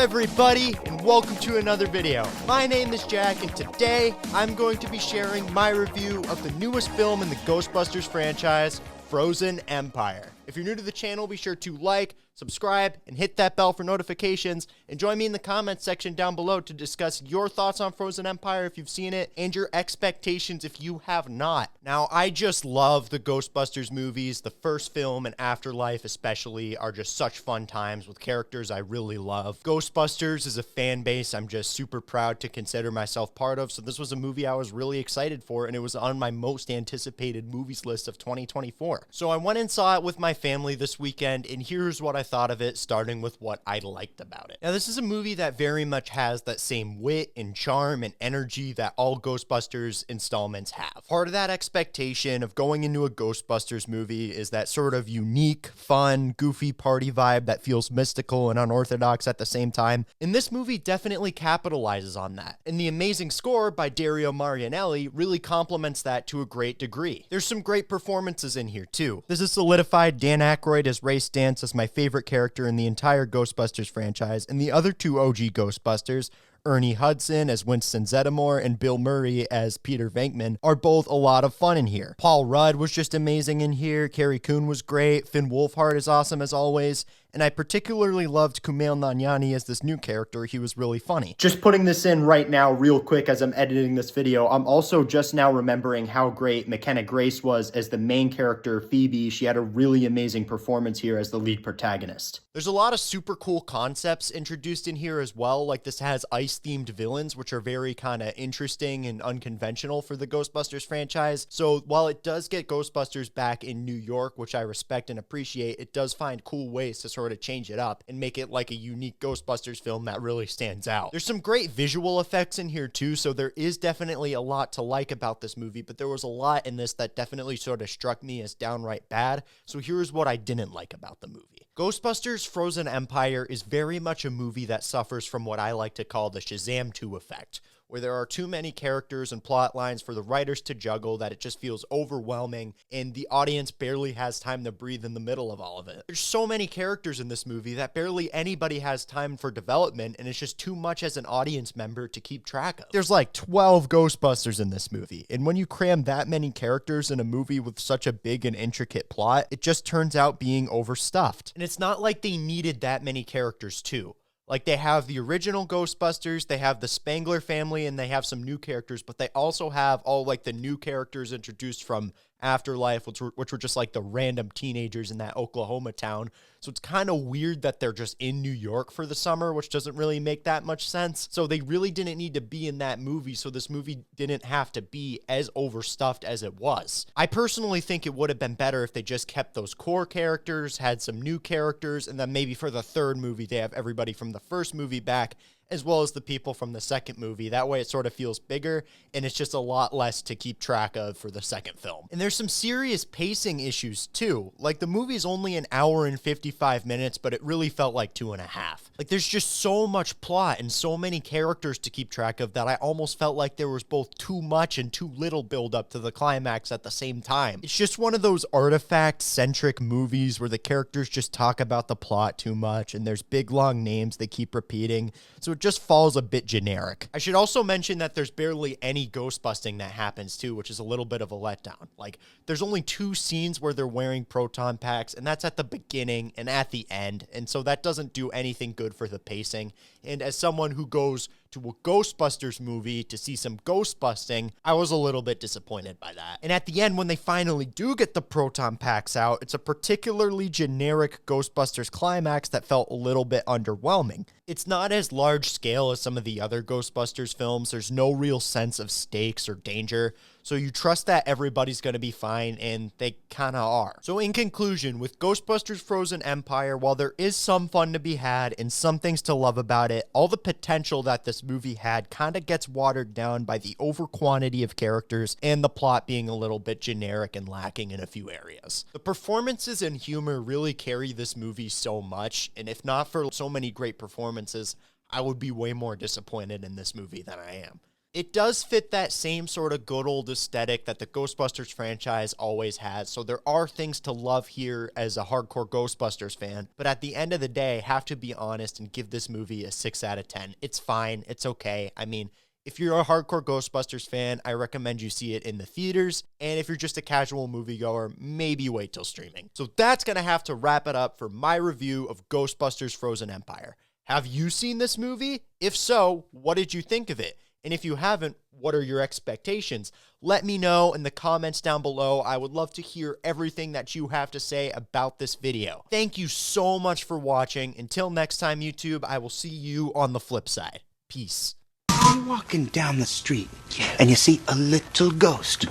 everybody, and welcome to another video. My name is Jack, and today I'm going to be sharing my review of the newest film in the Ghostbusters franchise, Frozen Empire. If you're new to the channel, be sure to like, subscribe, and hit that bell for notifications, and join me in the comments section down below to discuss your thoughts on Frozen Empire if you've seen it, and your expectations if you have not. Now, I just love the Ghostbusters movies. The first film and Afterlife especially are just such fun times with characters I really love. Ghostbusters is a fan base I'm just super proud to consider myself part of, so this was a movie I was really excited for, and it was on my most anticipated movies list of 2024. So I went and saw it with my family this weekend, and here's what I thought of it, starting with what I liked about it. Now, this is a movie that very much has that same wit and charm and energy that all Ghostbusters installments have. Part of that expectation of going into a Ghostbusters movie is that sort of unique, fun, goofy party vibe that feels mystical and unorthodox at the same time, and this movie definitely capitalizes on that. And the amazing score by Dario Marianelli really complements that to a great degree. There's some great performances in here too. This is solidified Dan Aykroyd as Ray Stantz as my favorite character in the entire Ghostbusters franchise, and the other two OG Ghostbusters, Ernie Hudson as Winston Zeddemore and Bill Murray as Peter Venkman, are both a lot of fun in here. Paul Rudd was just amazing in here, Carrie Coon was great, Finn Wolfhard is awesome as always, and I particularly loved Kumail Nanjiani as this new character. He was really funny. Just putting this in right now real quick as I'm editing this video, I'm also just now remembering how great McKenna Grace was as the main character, Phoebe. She had a really amazing performance here as the lead protagonist. There's a lot of super cool concepts introduced in here as well, like this has ice-themed villains, which are very kind of interesting and unconventional for the Ghostbusters franchise. So while it does get Ghostbusters back in New York, which I respect and appreciate, it does find cool ways to sort of change it up and make it like a unique Ghostbusters film that really stands out. There's some great visual effects in here too, so there is definitely a lot to like about this movie, but there was a lot in this that definitely sort of struck me as downright bad. So here's what I didn't like about the movie. Ghostbusters Frozen Empire is very much a movie that suffers from what I like to call the Shazam 2 effect, where there are too many characters and plot lines for the writers to juggle that it just feels overwhelming, and the audience barely has time to breathe in the middle of all of it. There's so many characters in this movie that barely anybody has time for development, and it's just too much as an audience member to keep track of. There's like 12 Ghostbusters in this movie, and when you cram that many characters in a movie with such a big and intricate plot, it just turns out being overstuffed. And it's not like they needed that many characters too. Like, they have the original Ghostbusters, they have the Spangler family, and they have some new characters, but they also have all, like, the new characters introduced from Afterlife, which were just, like, the random teenagers in that Oklahoma town. So it's kind of weird that they're just in New York for the summer, which doesn't really make that much sense. So they really didn't need to be in that movie, so this movie didn't have to be as overstuffed as it was. I personally think it would have been better if they just kept those core characters, had some new characters, and then maybe for the third movie, they have everybody from the first movie back, as well as the people from the second movie. That way it sort of feels bigger, and it's just a lot less to keep track of for the second film. And there's some serious pacing issues too. Like, the movie's only an hour and 55 minutes, but it really felt like 2.5. Like, there's just so much plot and so many characters to keep track of that I almost felt like there was both too much and too little build up to the climax at the same time. It's just one of those artifact-centric movies where the characters just talk about the plot too much, and there's big long names they keep repeating, so it just falls a bit generic. I should also mention that there's barely any ghostbusting that happens too, which is a little bit of a letdown. Like, there's only 2 scenes where they're wearing proton packs, and that's at the beginning and at the end, and so that doesn't do anything good for the pacing. And as someone who goes to a Ghostbusters movie to see some ghost busting, I was a little bit disappointed by that. And at the end, when they finally do get the proton packs out, it's a particularly generic Ghostbusters climax that felt a little bit underwhelming. It's not as large scale as some of the other Ghostbusters films. There's no real sense of stakes or danger, so you trust that everybody's going to be fine, and they kind of are. So in conclusion, with Ghostbusters Frozen Empire, while there is some fun to be had and some things to love about it, all the potential that this movie had kind of gets watered down by the over quantity of characters and the plot being a little bit generic and lacking in a few areas. The performances and humor really carry this movie so much, and if not for so many great performances, I would be way more disappointed in this movie than I am. It does fit that same sort of good old aesthetic that the Ghostbusters franchise always has, so there are things to love here as a hardcore Ghostbusters fan, but at the end of the day, have to be honest and give this movie a 6 out of 10. It's fine, it's okay. I mean, if you're a hardcore Ghostbusters fan, I recommend you see it in the theaters, and if you're just a casual moviegoer, maybe wait till streaming. So that's gonna have to wrap it up for my review of Ghostbusters Frozen Empire. Have you seen this movie? If so, what did you think of it? And if you haven't, what are your expectations? Let me know in the comments down below. I would love to hear everything that you have to say about this video. Thank you so much for watching. Until next time, YouTube, I will see you on the flip side. Peace. You're walking down the street and you see a little ghost.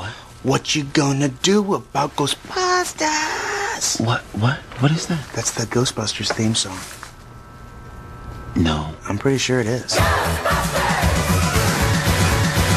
What you gonna do about Ghostbusters? What is that? That's the Ghostbusters theme song. No. I'm pretty sure it is.